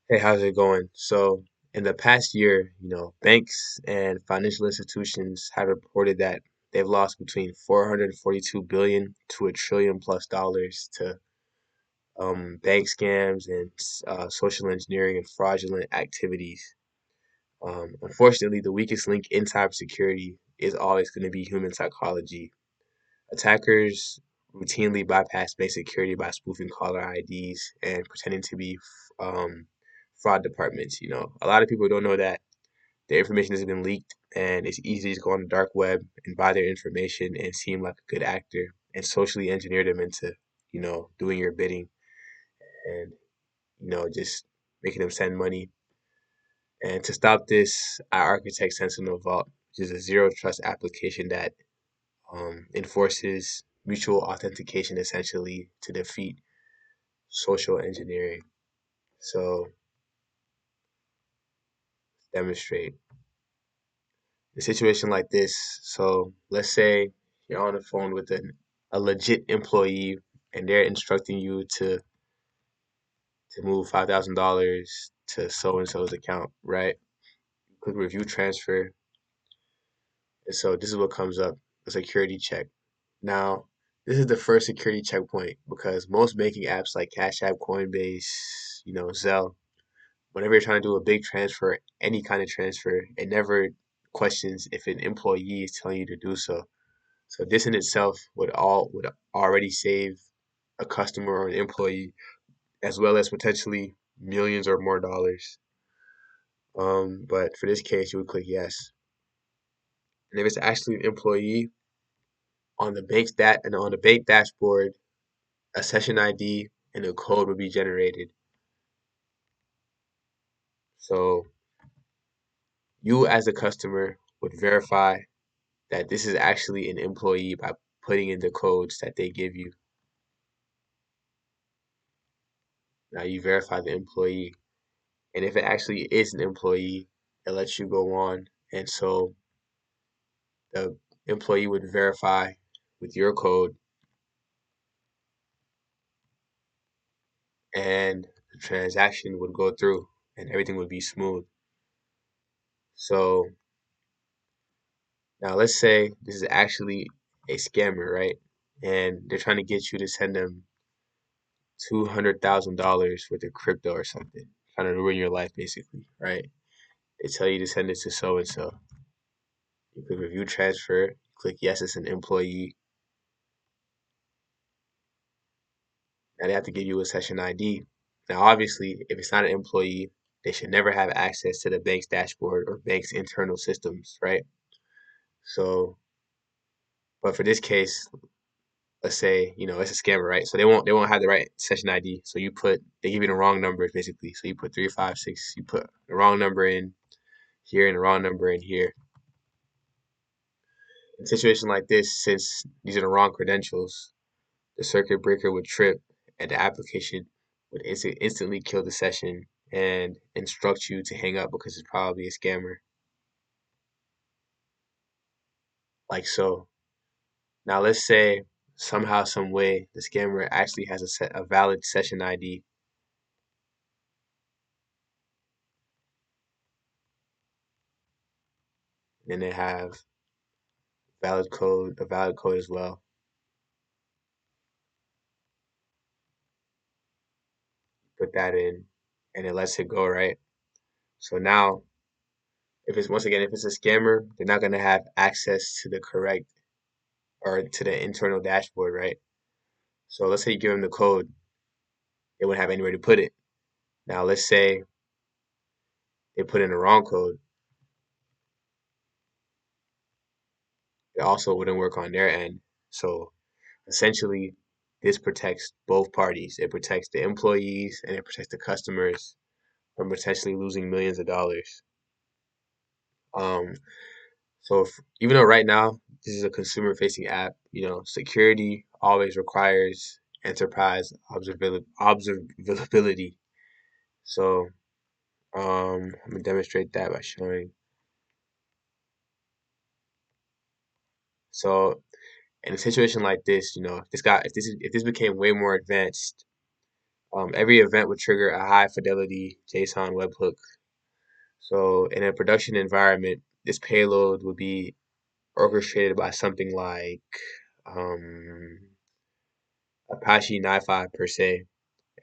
Hey, how's it going? So, in the past year, banks and financial institutions have reported that they've lost between 442 billion to $1 trillion+ to bank scams and social engineering and fraudulent activities. Unfortunately, the weakest link in cybersecurity is always going to be human psychology. Attackers routinely bypass basic security by spoofing caller IDs and pretending to be fraud departments. A lot of people don't know that their information has been leaked, and it's easy to just go on the dark web and buy their information and seem like a good actor and socially engineer them into, doing your bidding and, just making them send money. And to stop this, I architect Sentinel-Vault, which is a zero trust application that enforces mutual authentication essentially to defeat social engineering. So, demonstrate a situation like this. So, let's say you're on the phone with a legit employee and they're instructing you to move $5,000 to so and so's account, right? Click review transfer. And so, this is what comes up, a security check. Now, this is the first security checkpoint because most banking apps like Cash App, Coinbase, Zelle, whenever you're trying to do a big transfer, any kind of transfer, it never questions if an employee is telling you to do so. So this in itself would already save a customer or an employee as well as potentially millions or more dollars. But for this case, you would click yes. And if it's actually an employee on the bank dashboard, a session ID and a code would be generated. So you as a customer would verify that this is actually an employee by putting in the codes that they give you. Now you verify the employee. And if it actually is an employee, it lets you go on. And so the employee would verify with your code and the transaction would go through and everything would be smooth. So now let's say this is actually a scammer, right? And they're trying to get you to send them $200,000 worth of crypto or something, trying to ruin your life basically, right? They tell you to send it to so and so. You click review transfer, click yes, it's an employee. Now they have to give you a session ID. Now, obviously, if it's not an employee, they should never have access to the bank's dashboard or bank's internal systems, right? So, but for this case, let's say it's a scammer, right? So they won't have the right session ID. So they give you the wrong numbers basically. So you put 356, you put the wrong number in here and the wrong number in here. In a situation like this, since these are the wrong credentials, the circuit breaker would trip and the application would instantly kill the session and instruct you to hang up because it's probably a scammer, like so. Now let's say somehow, some way, the scammer actually has a valid session ID. And they have a valid code as well. Put that in, and it lets it go, right? So now, if it's a scammer, they're not gonna have access to the correct or to the internal dashboard, right? So let's say you give them the code, they wouldn't have anywhere to put it. Now let's say they put in the wrong code, it also wouldn't work on their end. So essentially, this protects both parties. It protects the employees and it protects the customers from potentially losing millions of dollars. Um, even though right now this is a consumer-facing app, security always requires enterprise observability. So I'm gonna demonstrate that by showing. So in a situation like this, if this became way more advanced, Every event would trigger a high fidelity JSON webhook. So in a production environment, this payload would be orchestrated by something like um, Apache NiFi per se,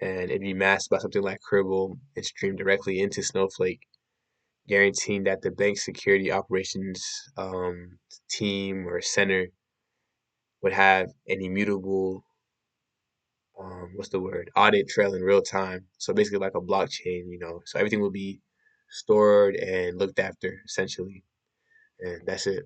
and it'd be masked by something like Cribl and streamed directly into Snowflake, guaranteeing that the bank's security operations team or center would have an immutable what's the word, audit trail in real time. So basically like a blockchain, so everything will be stored and looked after essentially, and that's it.